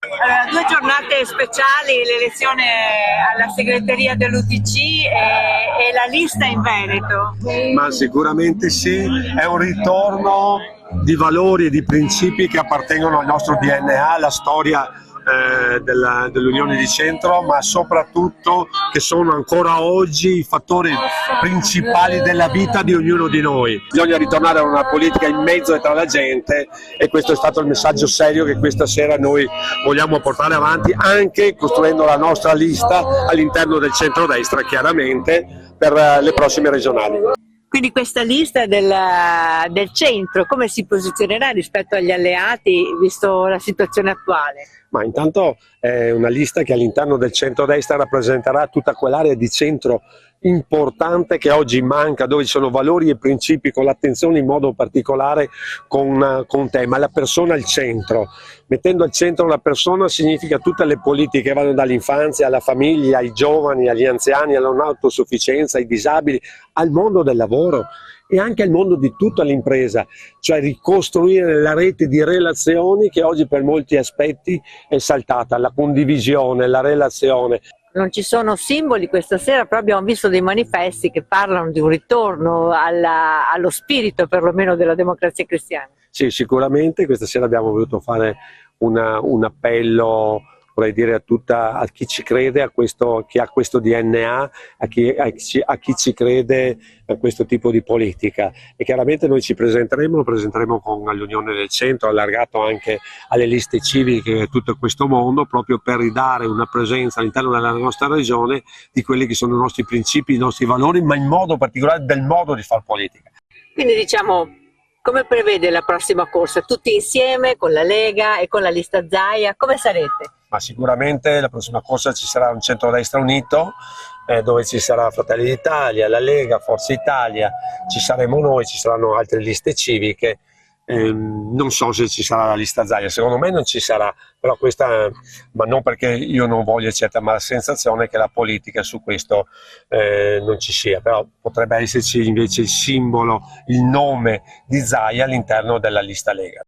Due giornate speciali, l'elezione alla segreteria dell'UDC e la lista in Veneto. Ma sicuramente sì, è un ritorno di valori e di principi che appartengono al nostro DNA, alla storia dell'Unione di Centro, ma soprattutto che sono ancora oggi i fattori principali della vita di ognuno di noi. Bisogna ritornare a una politica in mezzo e tra la gente, e questo è stato il messaggio serio che questa sera noi vogliamo portare avanti, anche costruendo la nostra lista all'interno del centrodestra, chiaramente, per le prossime regionali. Quindi questa lista del centro come si posizionerà rispetto agli alleati, visto la situazione attuale? Ma intanto è una lista che all'interno del centrodestra rappresenterà tutta quell'area di centro importante che oggi manca, dove ci sono valori e principi, con l'attenzione in modo particolare con te, ma la persona al centro. Mettendo al centro la persona significa tutte le politiche che vanno dall'infanzia alla famiglia, ai giovani, agli anziani, alla non autosufficienza, ai disabili, al mondo del lavoro e anche al mondo di tutta l'impresa, cioè ricostruire la rete di relazioni che oggi per molti aspetti è saltata, la condivisione, la relazione. Non ci sono simboli questa sera, però abbiamo visto dei manifesti che parlano di un ritorno allo spirito perlomeno della Democrazia Cristiana. Sì, sicuramente questa sera abbiamo voluto fare un appello, vorrei dire, a chi ci crede, chi ha questo DNA, a chi ci crede a questo tipo di politica. E chiaramente noi lo presenteremo con l'Unione del Centro, allargato anche alle liste civiche e tutto questo mondo, proprio per ridare una presenza all'interno della nostra regione di quelli che sono i nostri principi, i nostri valori, ma in modo particolare del modo di fare politica. Quindi diciamo, come prevede la prossima corsa? Tutti insieme con la Lega e con la lista Zaia, come sarete? Ma sicuramente la prossima corsa ci sarà un centrodestra unito, dove ci sarà Fratelli d'Italia, la Lega, Forza Italia, ci saremo noi, ci saranno altre liste civiche. Non so se ci sarà la lista Zaia, secondo me non ci sarà, però questa, ma non perché io non voglio eccetera, ma la sensazione è che la politica su questo non ci sia, però potrebbe esserci invece il simbolo, il nome di Zaia all'interno della lista Lega.